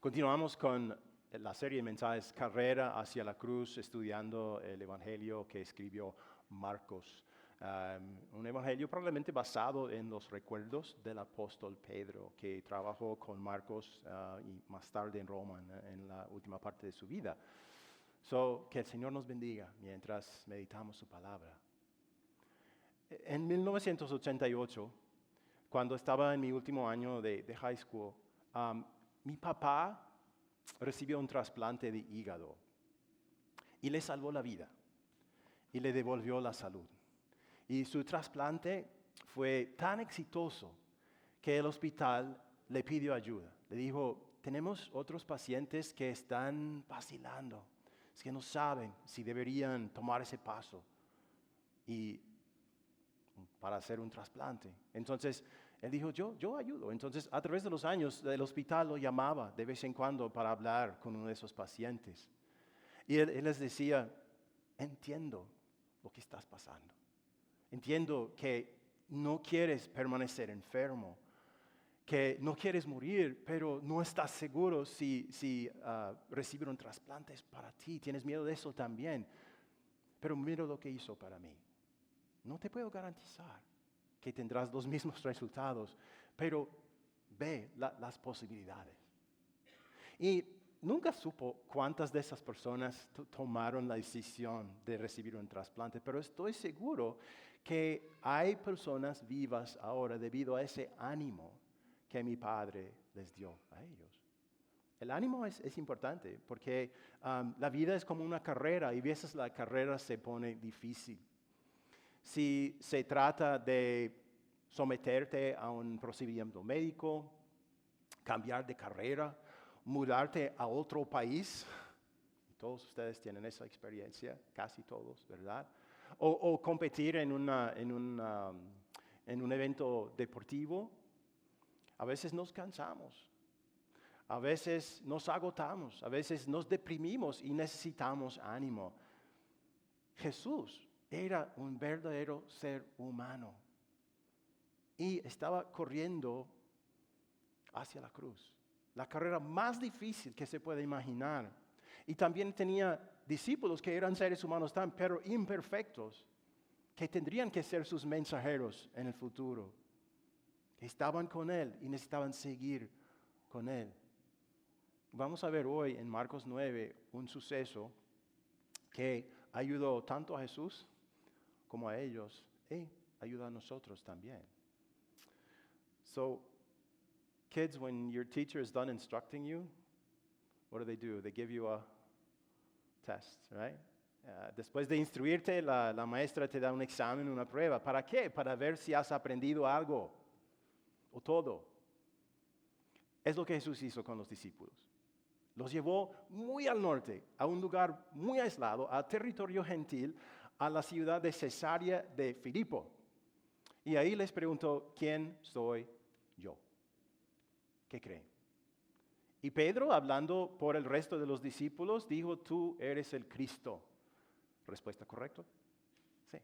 Continuamos con la serie de mensajes Carrera hacia la Cruz, estudiando el Evangelio que escribió Marcos. Un evangelio probablemente basado en los recuerdos del apóstol Pedro, que trabajó con Marcos y más tarde en Roma, en la última parte de su vida. Que el Señor nos bendiga mientras meditamos su palabra. En 1988, cuando estaba en mi último año de high school, mi papá recibió un trasplante de hígado y le salvó la vida y le devolvió la salud. Y su trasplante fue tan exitoso que el hospital le pidió ayuda. Le dijo, tenemos otros pacientes que están vacilando, es que no saben si deberían tomar ese paso para hacer un trasplante. Entonces, él dijo, yo ayudo. Entonces, a través de los años, el hospital lo llamaba de vez en cuando para hablar con uno de esos pacientes. Y él les decía, entiendo lo que estás pasando. Entiendo que no quieres permanecer enfermo, que no quieres morir, pero no estás seguro si recibir un trasplante es para ti. Tienes miedo de eso también. Pero mira lo que hizo para mí. No te puedo garantizar que tendrás los mismos resultados, pero ve las posibilidades. Y nunca supo cuántas de esas personas tomaron la decisión de recibir un trasplante, pero estoy seguro que hay personas vivas ahora debido a ese ánimo que mi padre les dio a ellos. El ánimo es importante porque la vida es como una carrera y a veces la carrera se pone difícil. Si se trata de someterte a un procedimiento médico, cambiar de carrera, mudarte a otro país, todos ustedes tienen esa experiencia, casi todos, ¿verdad? O competir en un evento deportivo, a veces nos cansamos, a veces nos agotamos, a veces nos deprimimos y necesitamos ánimo. Jesús era un verdadero ser humano y estaba corriendo hacia la cruz, la carrera más difícil que se puede imaginar. Y también tenía discípulos que eran seres humanos también, pero imperfectos, que tendrían que ser sus mensajeros en el futuro, que estaban con Él y necesitaban seguir con Él. Vamos a ver hoy en Marcos 9 un suceso que ayudó tanto a Jesús como a ellos, y ayuda a nosotros también. So, kids, when your teacher is done instructing you, what do? They give you a test, right? Después de instruirte, la maestra te da un examen, una prueba. ¿Para qué? Para ver si has aprendido algo o todo. Es lo que Jesús hizo con los discípulos. Los llevó muy al norte, a un lugar muy aislado, a territorio gentil, a la ciudad de Cesarea de Filipo. Y ahí les preguntó, ¿quién soy yo? ¿Qué creen? Y Pedro, hablando por el resto de los discípulos, dijo, tú eres el Cristo. ¿Respuesta correcta? Sí.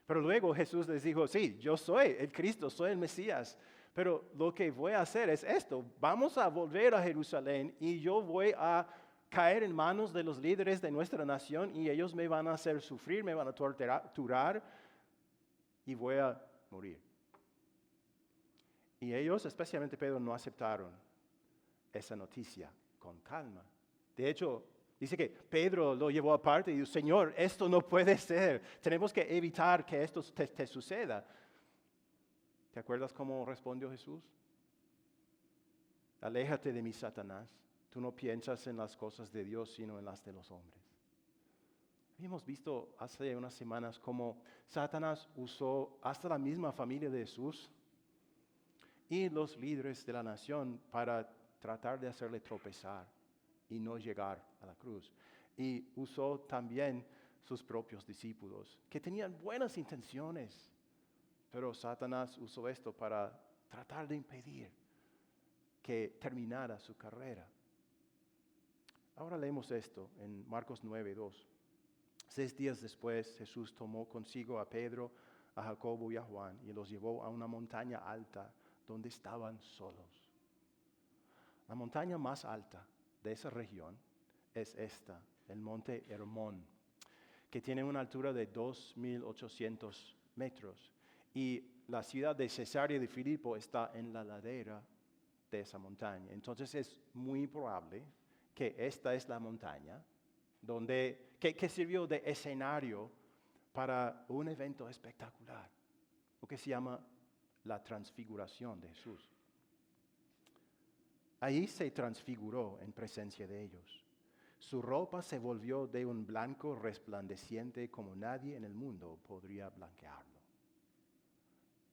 Pero luego Jesús les dijo, sí, yo soy el Cristo, soy el Mesías. Pero lo que voy a hacer es esto, vamos a volver a Jerusalén y yo voy a caer en manos de los líderes de nuestra nación y ellos me van a hacer sufrir, me van a torturar y voy a morir. Y ellos, especialmente Pedro, no aceptaron esa noticia con calma. De hecho, dice que Pedro lo llevó aparte y dijo, Señor, esto no puede ser. Tenemos que evitar que esto te suceda. ¿Te acuerdas cómo respondió Jesús? Aléjate de mí, Satanás. Tú no piensas en las cosas de Dios, sino en las de los hombres. Habíamos visto hace unas semanas cómo Satanás usó hasta la misma familia de Jesús y los líderes de la nación para tratar de hacerle tropezar y no llegar a la cruz. Y usó también sus propios discípulos, que tenían buenas intenciones, pero Satanás usó esto para tratar de impedir que terminara su carrera. Ahora leemos esto en Marcos 9:2. 6 días después, Jesús tomó consigo a Pedro, a Jacobo y a Juan y los llevó a una montaña alta donde estaban solos. La montaña más alta de esa región es esta, el monte Hermón, que tiene una altura de 2.800 metros. Y la ciudad de Cesarea de Filipo está en la ladera de esa montaña. Entonces es muy probable que esta es la montaña que sirvió de escenario para un evento espectacular, lo que se llama la transfiguración de Jesús. Ahí se transfiguró en presencia de ellos. Su ropa se volvió de un blanco resplandeciente como nadie en el mundo podría blanquearlo.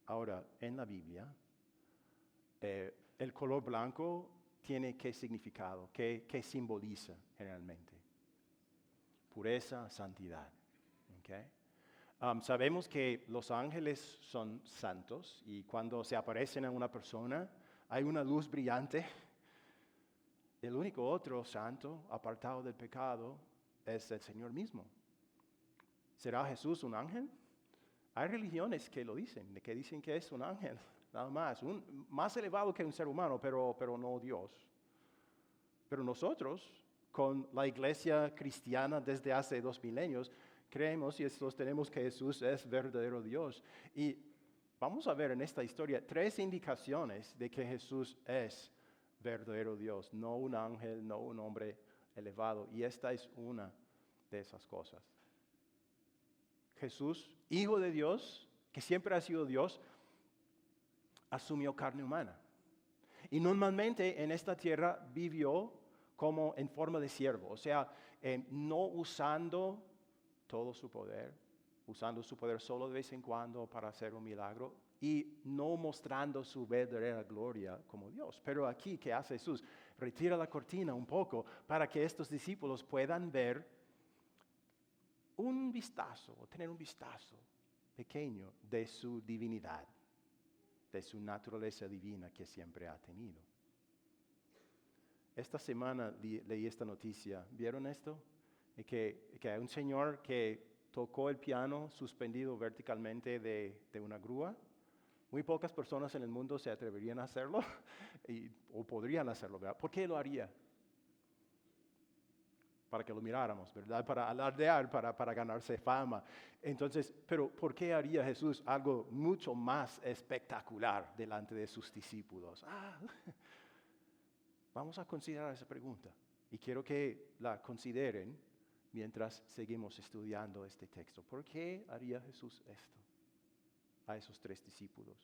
Ahora, en la Biblia, el color blanco tiene qué significado, qué simboliza generalmente. Pureza, santidad. ¿Okay? Sabemos que los ángeles son santos y cuando se aparecen a una persona hay una luz brillante. El único otro santo apartado del pecado es el Señor mismo. ¿Será Jesús un ángel? Hay religiones que lo dicen, que dicen que es un ángel, nada más, más elevado que un ser humano, pero no Dios. Pero nosotros, con la iglesia cristiana desde hace 2 milenios, creemos y sostenemos que Jesús es verdadero Dios. Y vamos a ver en esta historia 3 indicaciones de que Jesús es verdadero Dios, no un ángel, no un hombre elevado. Y esta es una de esas cosas. Jesús, Hijo de Dios, que siempre ha sido Dios, asumió carne humana. Y normalmente en esta tierra vivió como en forma de siervo, o sea, no usando todo su poder, usando su poder solo de vez en cuando para hacer un milagro y no mostrando su verdadera gloria como Dios. Pero aquí, ¿qué hace Jesús? Retira la cortina un poco para que estos discípulos puedan ver un vistazo, o tener un vistazo pequeño de su divinidad, de su naturaleza divina que siempre ha tenido. Esta semana leí esta noticia. ¿Vieron esto? Que hay un señor que tocó el piano suspendido verticalmente de una grúa. Muy pocas personas en el mundo se atreverían a hacerlo o podrían hacerlo, ¿verdad? ¿Por qué lo haría? Para que lo miráramos, ¿verdad? Para alardear, para ganarse fama. Entonces, pero ¿por qué haría Jesús algo mucho más espectacular delante de sus discípulos? Vamos a considerar esa pregunta y quiero que la consideren mientras seguimos estudiando este texto. ¿Por qué haría Jesús esto a esos 3 discípulos?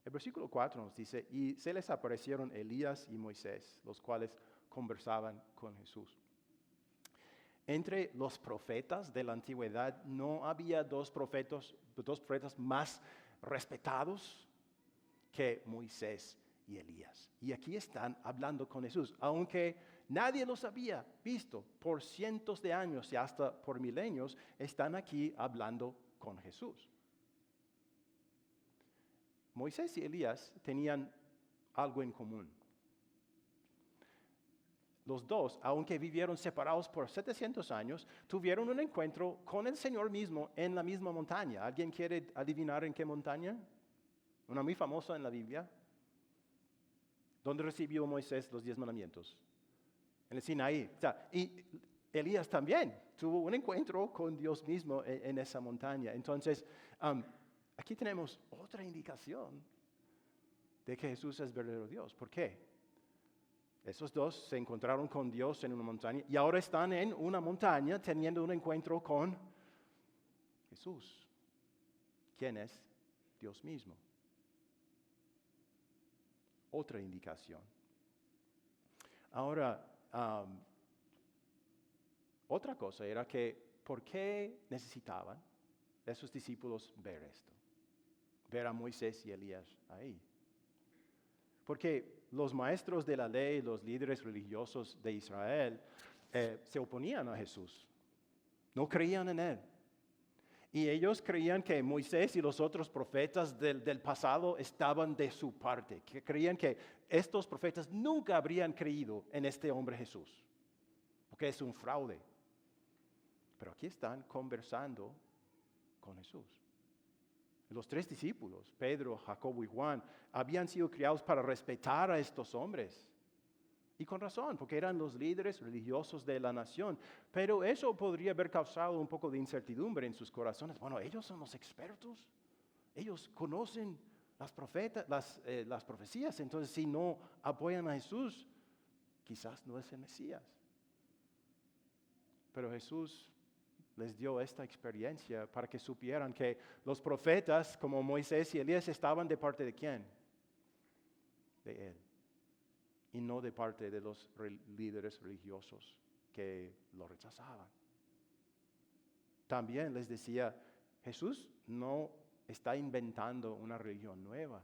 El versículo 4 nos dice, y se les aparecieron Elías y Moisés, los cuales conversaban con Jesús. Entre los profetas de la antigüedad no había dos profetas más respetados que Moisés y Elías. Y aquí están hablando con Jesús, aunque nadie los había visto por cientos de años y hasta por milenios, están aquí hablando con Jesús. Moisés y Elías tenían algo en común. Los dos, aunque vivieron separados por 700 años, tuvieron un encuentro con el Señor mismo en la misma montaña. ¿Alguien quiere adivinar en qué montaña? Una muy famosa en la Biblia. ¿Dónde recibió Moisés los 10 mandamientos? En el Sinaí. O sea, y Elías también tuvo un encuentro con Dios mismo en esa montaña. Entonces, aquí tenemos otra indicación de que Jesús es verdadero Dios. ¿Por qué? Esos dos se encontraron con Dios en una montaña y ahora están en una montaña teniendo un encuentro con Jesús. ¿Quién es? Dios mismo. Otra indicación. Ahora, otra cosa era que, ¿por qué necesitaban esos discípulos ver esto? Ver a Moisés y Elías ahí. Porque los maestros de la ley, los líderes religiosos de Israel, se oponían a Jesús. No creían en Él. Y ellos creían que Moisés y los otros profetas del pasado estaban de su parte. Que creían que estos profetas nunca habrían creído en este hombre Jesús. Porque es un fraude. Pero aquí están conversando con Jesús. Los 3 discípulos, Pedro, Jacobo y Juan, habían sido criados para respetar a estos hombres. Y con razón, porque eran los líderes religiosos de la nación. Pero eso podría haber causado un poco de incertidumbre en sus corazones. Bueno, ellos son los expertos. Ellos conocen las profecías. Entonces, si no apoyan a Jesús, quizás no es el Mesías. Pero Jesús les dio esta experiencia para que supieran que los profetas como Moisés y Elías estaban de parte de ¿quién? De Él. Y no de parte de los líderes religiosos que lo rechazaban. También les decía, Jesús no está inventando una religión nueva.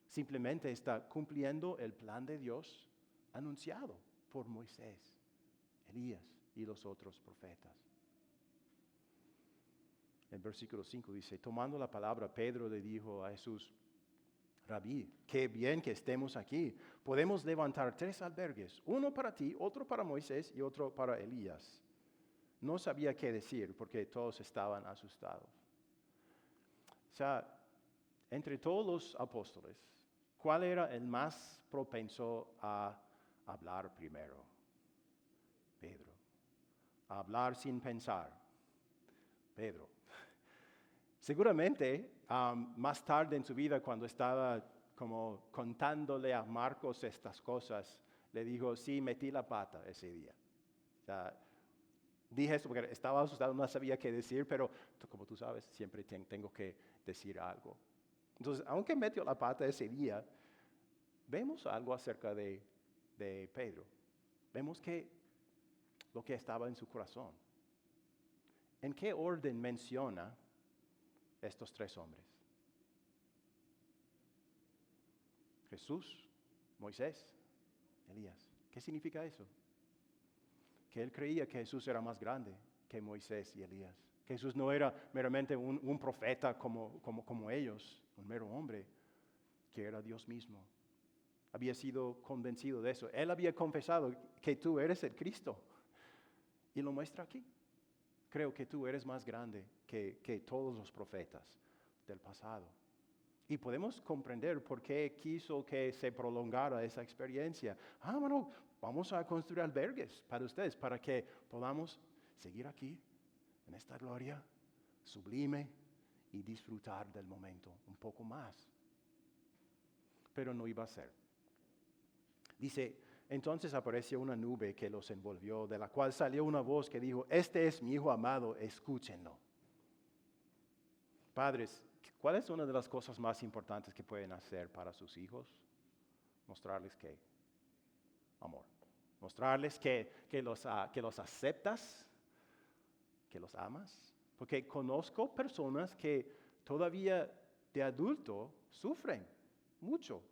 Simplemente está cumpliendo el plan de Dios anunciado por Moisés, Elías y los otros profetas. El versículo 5 dice, tomando la palabra, Pedro le dijo a Jesús, Rabí, qué bien que estemos aquí. Podemos levantar 3 albergues, uno para ti, otro para Moisés y otro para Elías. No sabía qué decir porque todos estaban asustados. O sea, entre todos los apóstoles, ¿cuál era el más propenso a hablar primero? Pedro. A hablar sin pensar. Pedro. Seguramente, más tarde en su vida, cuando estaba como contándole a Marcos estas cosas, le dijo, sí, metí la pata ese día. O sea, dije esto porque estaba asustado, no sabía qué decir, pero como tú sabes, siempre tengo que decir algo. Entonces, aunque metió la pata ese día, vemos algo acerca de Pedro. Vemos que lo que estaba en su corazón. ¿En qué orden menciona estos 3 hombres? Jesús, Moisés, Elías. ¿Qué significa eso? Que él creía que Jesús era más grande que Moisés y Elías. Que Jesús no era meramente un profeta como ellos, un mero hombre, que era Dios mismo. Había sido convencido de eso. Él había confesado que tú eres el Cristo. Y lo muestra aquí. Creo que tú eres más grande que todos los profetas del pasado. Y podemos comprender por qué quiso que se prolongara esa experiencia. Bueno, vamos a construir albergues para ustedes, para que podamos seguir aquí, en esta gloria sublime, y disfrutar del momento un poco más. Pero no iba a ser. Dice, entonces apareció una nube que los envolvió, de la cual salió una voz que dijo, este es mi Hijo amado, escúchenlo. Padres, ¿cuál es una de las cosas más importantes que pueden hacer para sus hijos? Mostrarles ¿qué? Amor. Mostrarles que los aceptas, que los amas. Porque conozco personas que todavía de adulto sufren mucho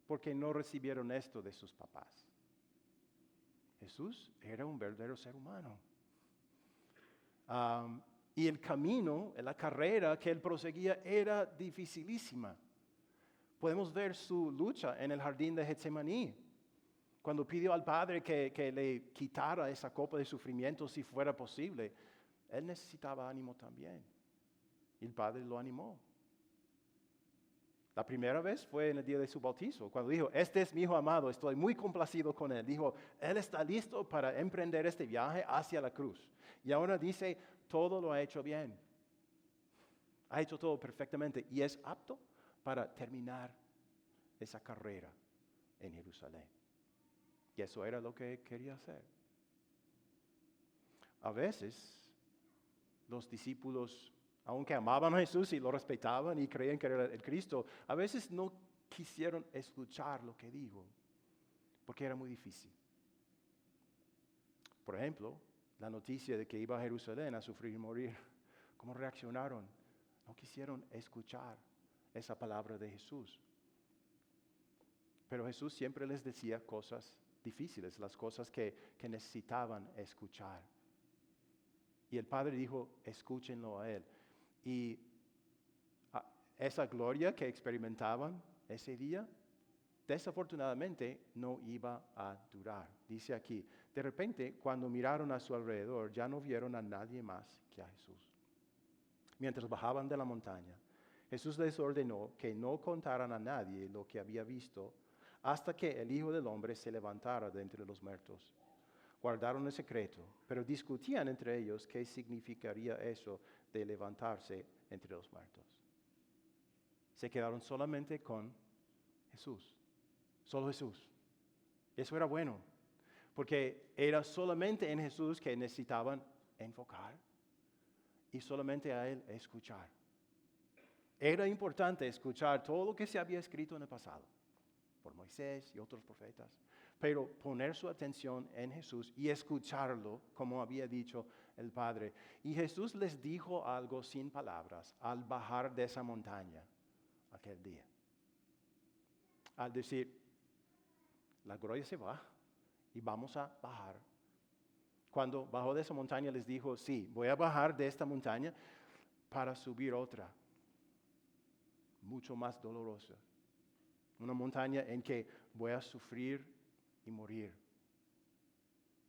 porque no recibieron esto de sus papás. Jesús era un verdadero ser humano. Y el camino, la carrera que él proseguía era dificilísima. Podemos ver su lucha en el jardín de Getsemaní, cuando pidió al Padre que le quitara esa copa de sufrimiento si fuera posible. Él necesitaba ánimo también. Y el Padre lo animó. La primera vez fue en el día de su bautizo, cuando dijo, este es mi Hijo amado, estoy muy complacido con él. Dijo, él está listo para emprender este viaje hacia la cruz. Y ahora dice, todo lo ha hecho bien. Ha hecho todo perfectamente y es apto para terminar esa carrera en Jerusalén. Y eso era lo que quería hacer. A veces, los discípulos, aunque amaban a Jesús y lo respetaban y creían que era el Cristo, a veces no quisieron escuchar lo que dijo, porque era muy difícil. Por ejemplo, la noticia de que iba a Jerusalén a sufrir y morir, ¿cómo reaccionaron? No quisieron escuchar esa palabra de Jesús. Pero Jesús siempre les decía cosas difíciles, las cosas que necesitaban escuchar. Y el Padre dijo, escúchenlo a Él. Y esa gloria que experimentaban ese día, desafortunadamente no iba a durar. Dice aquí, de repente cuando miraron a su alrededor ya no vieron a nadie más que a Jesús. Mientras bajaban de la montaña, Jesús les ordenó que no contaran a nadie lo que había visto hasta que el Hijo del Hombre se levantara de entre los muertos. Guardaron el secreto, pero discutían entre ellos qué significaría eso de levantarse entre los muertos. Se quedaron solamente con Jesús, solo Jesús. Eso era bueno, porque era solamente en Jesús que necesitaban enfocar y solamente a Él escuchar. Era importante escuchar todo lo que se había escrito en el pasado, por Moisés y otros profetas, pero poner su atención en Jesús y escucharlo, como había dicho el Padre. Y Jesús les dijo algo sin palabras al bajar de esa montaña aquel día. Al decir, la gloria se va y vamos a bajar. Cuando bajó de esa montaña les dijo, sí, voy a bajar de esta montaña para subir otra, mucho más dolorosa. Una montaña en que voy a sufrir y morir.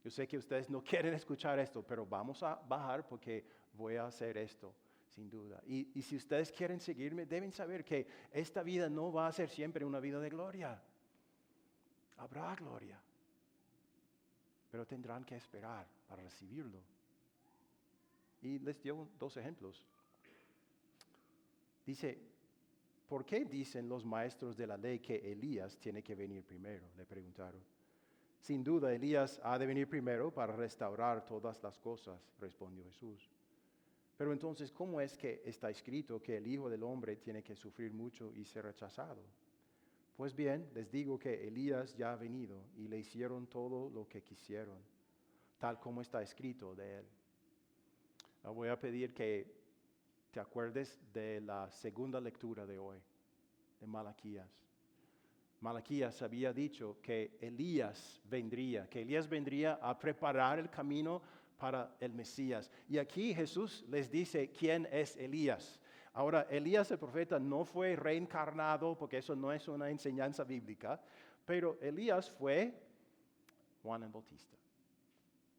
Yo sé que ustedes no quieren escuchar esto, pero vamos a bajar porque voy a hacer esto, sin duda. Y si ustedes quieren seguirme, deben saber que esta vida no va a ser siempre una vida de gloria. Habrá gloria, pero tendrán que esperar para recibirlo. Y les dio 2 ejemplos. Dice, ¿por qué dicen los maestros de la ley que Elías tiene que venir primero? Le preguntaron. Sin duda, Elías ha de venir primero para restaurar todas las cosas, respondió Jesús. Pero entonces, ¿cómo es que está escrito que el Hijo del Hombre tiene que sufrir mucho y ser rechazado? Pues bien, les digo que Elías ya ha venido y le hicieron todo lo que quisieron, tal como está escrito de él. Voy a pedir que te acuerdes de la segunda lectura de hoy, de Malaquías. Malaquías había dicho que Elías vendría a preparar el camino para el Mesías. Y aquí Jesús les dice quién es Elías. Ahora, Elías el profeta no fue reencarnado, porque eso no es una enseñanza bíblica, pero Elías fue Juan el Bautista,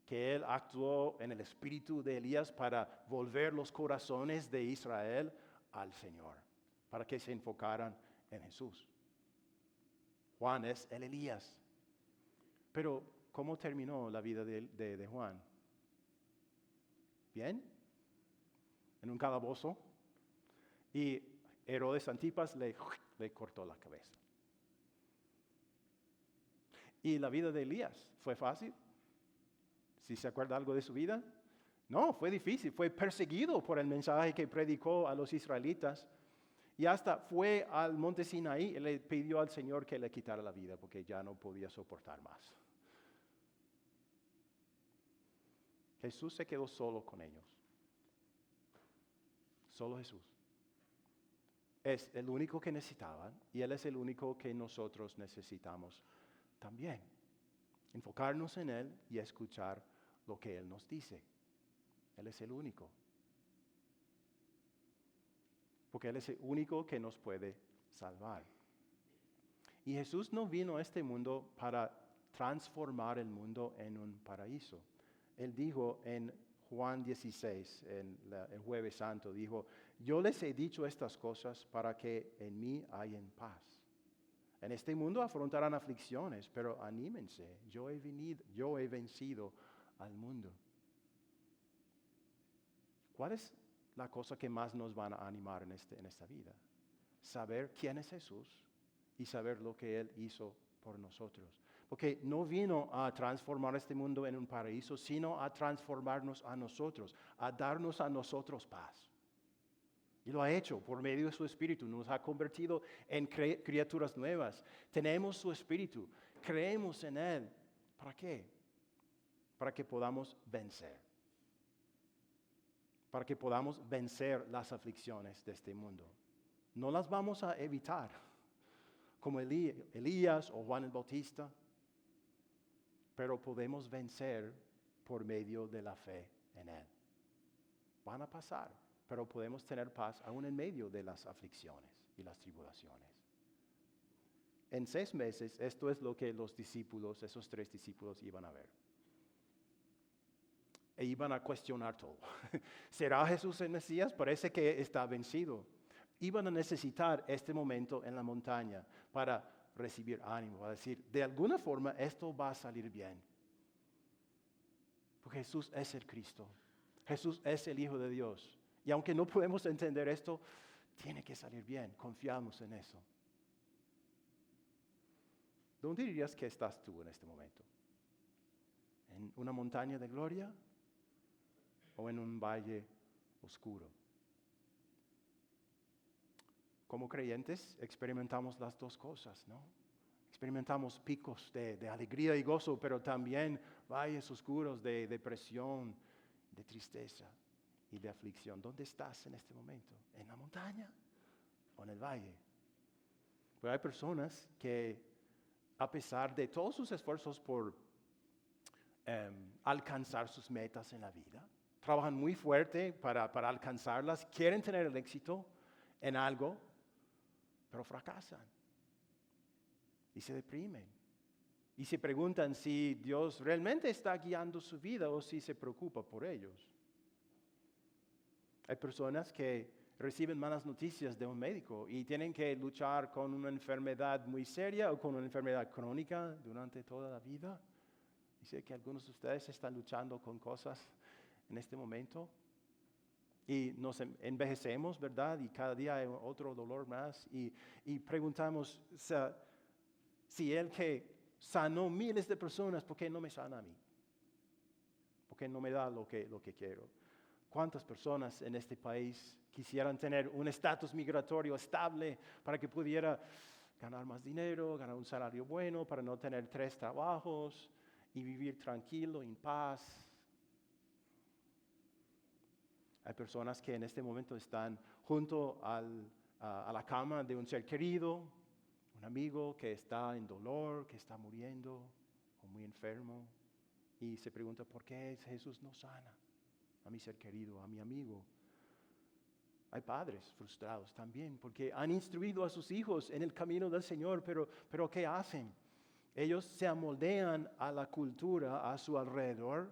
que él actuó en el espíritu de Elías para volver los corazones de Israel al Señor, para que se enfocaran en Jesús. Juan es el Elías. Pero, ¿cómo terminó la vida de Juan? ¿Bien? En un calabozo. Y Herodes Antipas le cortó la cabeza. ¿Y la vida de Elías fue fácil? ¿Si se acuerda algo de su vida? No, fue difícil. Fue perseguido por el mensaje que predicó a los israelitas. Y hasta fue al monte Sinaí y le pidió al Señor que le quitara la vida porque ya no podía soportar más. Jesús se quedó solo con ellos. Solo Jesús. Es el único que necesitaban y Él es el único que nosotros necesitamos también. Enfocarnos en Él y escuchar lo que Él nos dice. Él es el único. Porque Él es el único que nos puede salvar. Y Jesús no vino a este mundo para transformar el mundo en un paraíso. Él dijo en Juan 16, el Jueves Santo, dijo, yo les he dicho estas cosas para que en mí hayan paz. En este mundo afrontarán aflicciones, pero anímense, yo he vencido al mundo. ¿Cuál es la cosa que más nos van a animar en esta vida? Saber quién es Jesús y saber lo que Él hizo por nosotros. Porque no vino a transformar este mundo en un paraíso, sino a transformarnos a nosotros, a darnos a nosotros paz. Y lo ha hecho por medio de su Espíritu, nos ha convertido en criaturas nuevas. Tenemos su Espíritu, creemos en Él. ¿Para qué? Para que podamos vencer. Para que podamos vencer las aflicciones de este mundo. No las vamos a evitar, como Elías o Juan el Bautista, pero podemos vencer por medio de la fe en Él. Van a pasar, pero podemos tener paz aún en medio de las aflicciones y las tribulaciones. En 6 meses, esto es lo que los discípulos, esos 3 discípulos, iban a ver. E iban a cuestionar todo. ¿Será Jesús el Mesías? Parece que está vencido. Iban a necesitar este momento en la montaña para recibir ánimo, va a decir, de alguna forma esto va a salir bien. Porque Jesús es el Cristo. Jesús es el Hijo de Dios. Y aunque no podemos entender esto, tiene que salir bien. Confiamos en eso. ¿Dónde dirías que estás tú en este momento? ¿En una montaña de gloria o en un valle oscuro? Como creyentes experimentamos las dos cosas, ¿no? Experimentamos picos de alegría y gozo, pero también valles oscuros de depresión, de tristeza y de aflicción. ¿Dónde estás en este momento? ¿En la montaña o en el valle? Pues hay personas que, a pesar de todos sus esfuerzos por alcanzar sus metas en la vida, trabajan muy fuerte para alcanzarlas, quieren tener el éxito en algo, pero fracasan y se deprimen y se preguntan si Dios realmente está guiando su vida o si se preocupa por ellos. Hay personas que reciben malas noticias de un médico y tienen que luchar con una enfermedad muy seria o con una enfermedad crónica durante toda la vida. Y sé que algunos de ustedes están luchando con cosas en este momento. Y nos envejecemos, ¿verdad? Y cada día hay otro dolor más. Y preguntamos, si Él que sanó miles de personas, ¿por qué no me sana a mí? ¿Por qué no me da lo que quiero? ¿Cuántas personas en este país quisieran tener un estatus migratorio estable para que pudiera ganar más dinero, ganar un salario bueno, para no tener 3 trabajos y vivir tranquilo, en paz? Hay personas que en este momento están junto a la cama de un ser querido, un amigo que está en dolor, que está muriendo o muy enfermo, y se pregunta, ¿por qué Jesús no sana a mi ser querido, a mi amigo? Hay padres frustrados también porque han instruido a sus hijos en el camino del Señor, pero ¿qué hacen? Ellos se amoldean a la cultura a su alrededor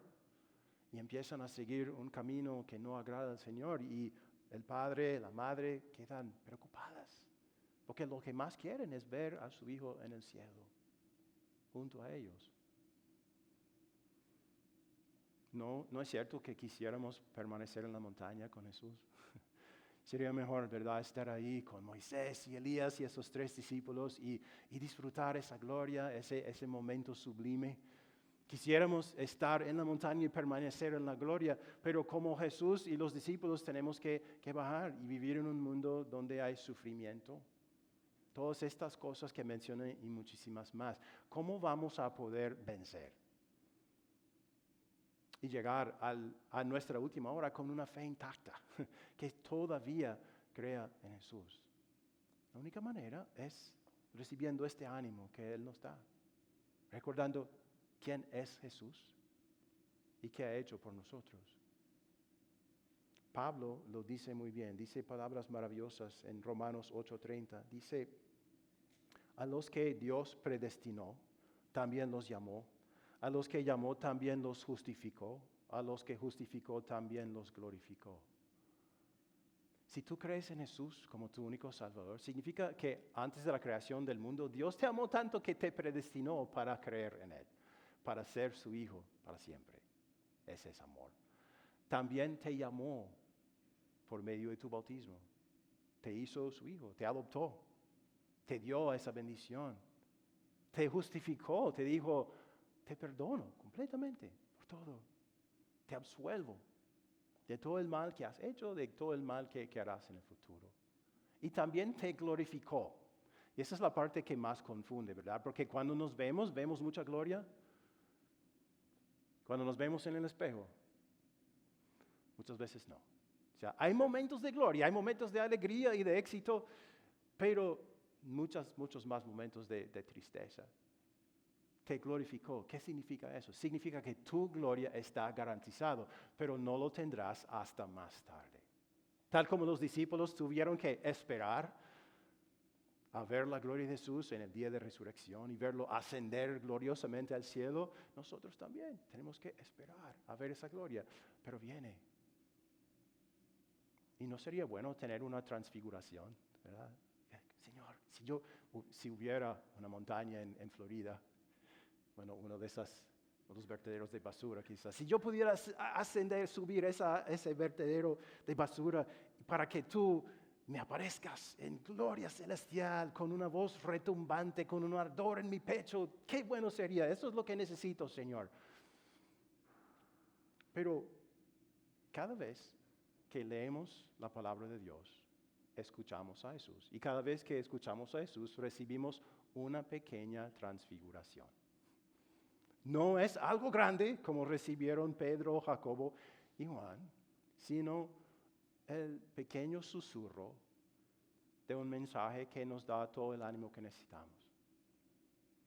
y empiezan a seguir un camino que no agrada al Señor, y el padre, la madre quedan preocupadas porque lo que más quieren es ver a su hijo en el cielo, junto a ellos. No es cierto que quisiéramos permanecer en la montaña con Jesús. Sería mejor, ¿verdad?, estar ahí con Moisés y Elías y esos 3 discípulos y disfrutar esa gloria, ese momento sublime. Quisiéramos estar en la montaña y permanecer en la gloria, pero como Jesús y los discípulos tenemos que bajar y vivir en un mundo donde hay sufrimiento. Todas estas cosas que mencioné y muchísimas más. ¿Cómo vamos a poder vencer y llegar a nuestra última hora con una fe intacta, que todavía crea en Jesús? La única manera es recibiendo este ánimo que Él nos da, recordando quién es Jesús y qué ha hecho por nosotros. Pablo lo dice muy bien, dice palabras maravillosas en Romanos 8:30. Dice, a los que Dios predestinó, también los llamó. A los que llamó, también los justificó. A los que justificó, también los glorificó. Si tú crees en Jesús como tu único Salvador, significa que antes de la creación del mundo, Dios te amó tanto que te predestinó para creer en Él, para ser su hijo para siempre. Ese es amor. También te llamó por medio de tu bautismo. Te hizo su hijo, te adoptó, te dio esa bendición. Te justificó, te dijo, te perdono completamente por todo. Te absuelvo de todo el mal que has hecho, de todo el mal que harás en el futuro. Y también te glorificó. Y esa es la parte que más confunde, ¿verdad? Porque cuando nos vemos mucha gloria. Cuando nos vemos en el espejo, muchas veces no. O sea, hay momentos de gloria, hay momentos de alegría y de éxito, pero muchos más momentos de tristeza. Te glorificó. ¿Qué significa eso? Significa que tu gloria está garantizado, pero no lo tendrás hasta más tarde. Tal como los discípulos tuvieron que esperar a ver la gloria de Jesús en el día de resurrección y verlo ascender gloriosamente al cielo, nosotros también tenemos que esperar a ver esa gloria, pero viene. ¿Y no sería bueno tener una transfiguración, verdad? Señor, si yo si hubiera una montaña en Florida, bueno, uno de los vertederos de basura quizás, si yo pudiera ascender, subir ese vertedero de basura para que tú me aparezcas en gloria celestial, con una voz retumbante, con un ardor en mi pecho, qué bueno sería. Eso es lo que necesito, Señor. Pero cada vez que leemos la palabra de Dios, escuchamos a Jesús. Y cada vez que escuchamos a Jesús, recibimos una pequeña transfiguración. No es algo grande como recibieron Pedro, Jacobo y Juan, sino el pequeño susurro de un mensaje que nos da todo el ánimo que necesitamos.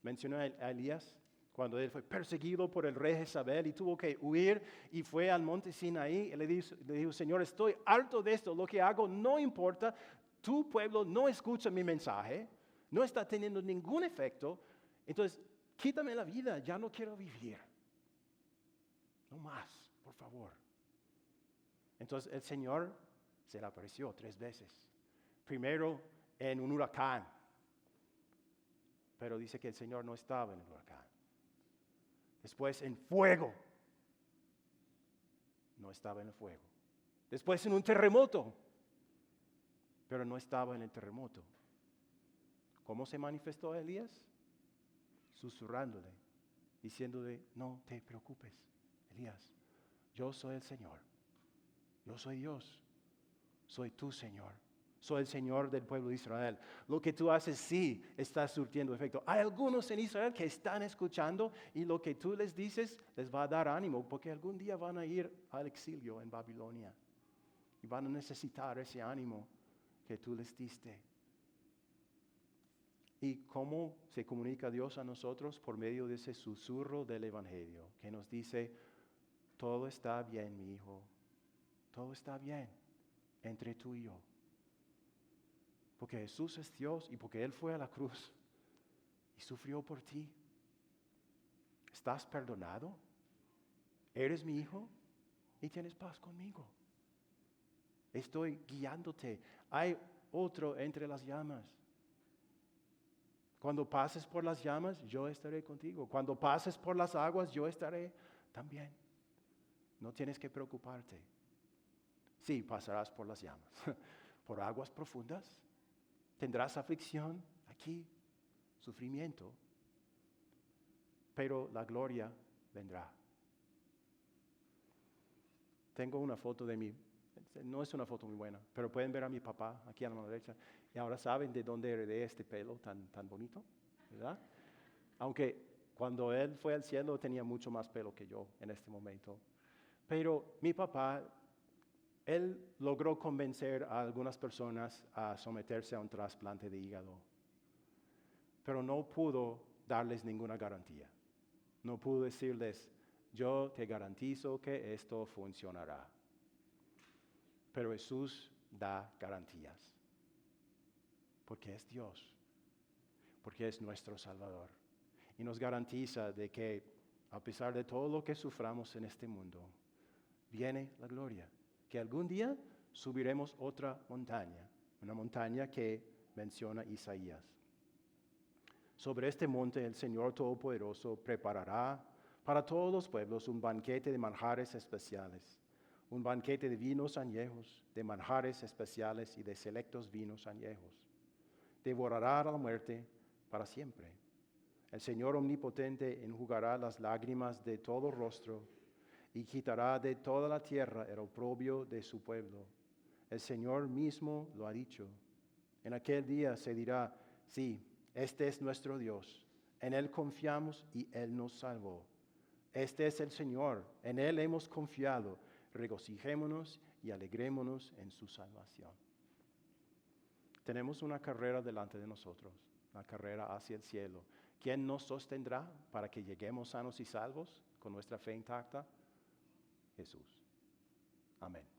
Mencionó a Elías cuando él fue perseguido por el rey Jezabel y tuvo que huir y fue al monte Sinaí. Él le dijo, Señor, estoy harto de esto, lo que hago no importa, tu pueblo no escucha mi mensaje, no está teniendo ningún efecto, entonces quítame la vida, ya no quiero vivir. No más, por favor. Entonces el Señor se le apareció 3 veces. Primero en un huracán, pero dice que el Señor no estaba en el huracán. Después en fuego, no estaba en el fuego. Después en un terremoto, pero no estaba en el terremoto. ¿Cómo se manifestó Elías? Susurrándole, diciéndole, no te preocupes, Elías, yo soy el Señor, yo soy Dios, soy tu Señor, soy el Señor del pueblo de Israel. Lo que tú haces sí está surtiendo efecto. Hay algunos en Israel que están escuchando y lo que tú les dices les va a dar ánimo porque algún día van a ir al exilio en Babilonia y van a necesitar ese ánimo que tú les diste. ¿Y cómo se comunica Dios a nosotros? Por medio de ese susurro del Evangelio que nos dice, todo está bien, mi hijo, todo está bien entre tú y yo. Porque Jesús es Dios y porque Él fue a la cruz y sufrió por ti. ¿Estás perdonado? ¿Eres mi hijo? Y tienes paz conmigo. Estoy guiándote. Hay otro entre las llamas. Cuando pases por las llamas, yo estaré contigo. Cuando pases por las aguas, yo estaré también. No tienes que preocuparte. Sí, pasarás por las llamas, por aguas profundas. Tendrás aflicción aquí, sufrimiento, pero la gloria vendrá. Tengo una foto de mí, no es una foto muy buena, pero pueden ver a mi papá aquí a la mano derecha. Y ahora saben de dónde heredé este pelo tan bonito, ¿verdad? Aunque cuando él fue al cielo tenía mucho más pelo que yo en este momento. Pero mi papá, él logró convencer a algunas personas a someterse a un trasplante de hígado, pero no pudo darles ninguna garantía. No pudo decirles, yo te garantizo que esto funcionará. Pero Jesús da garantías, porque es Dios, porque es nuestro Salvador. Y nos garantiza de que a pesar de todo lo que suframos en este mundo, viene la gloria. Que algún día subiremos otra montaña, una montaña que menciona Isaías. Sobre este monte el Señor Todopoderoso preparará para todos los pueblos un banquete de manjares especiales, un banquete de vinos añejos, de manjares especiales y de selectos vinos añejos. Devorará a la muerte para siempre. El Señor omnipotente enjugará las lágrimas de todo rostro y quitará de toda la tierra el oprobio de su pueblo. El Señor mismo lo ha dicho. En aquel día se dirá, sí, este es nuestro Dios, en Él confiamos y Él nos salvó. Este es el Señor, en Él hemos confiado, regocijémonos y alegrémonos en su salvación. Tenemos una carrera delante de nosotros, una carrera hacia el cielo. ¿Quién nos sostendrá para que lleguemos sanos y salvos con nuestra fe intacta? Jesús. Amén.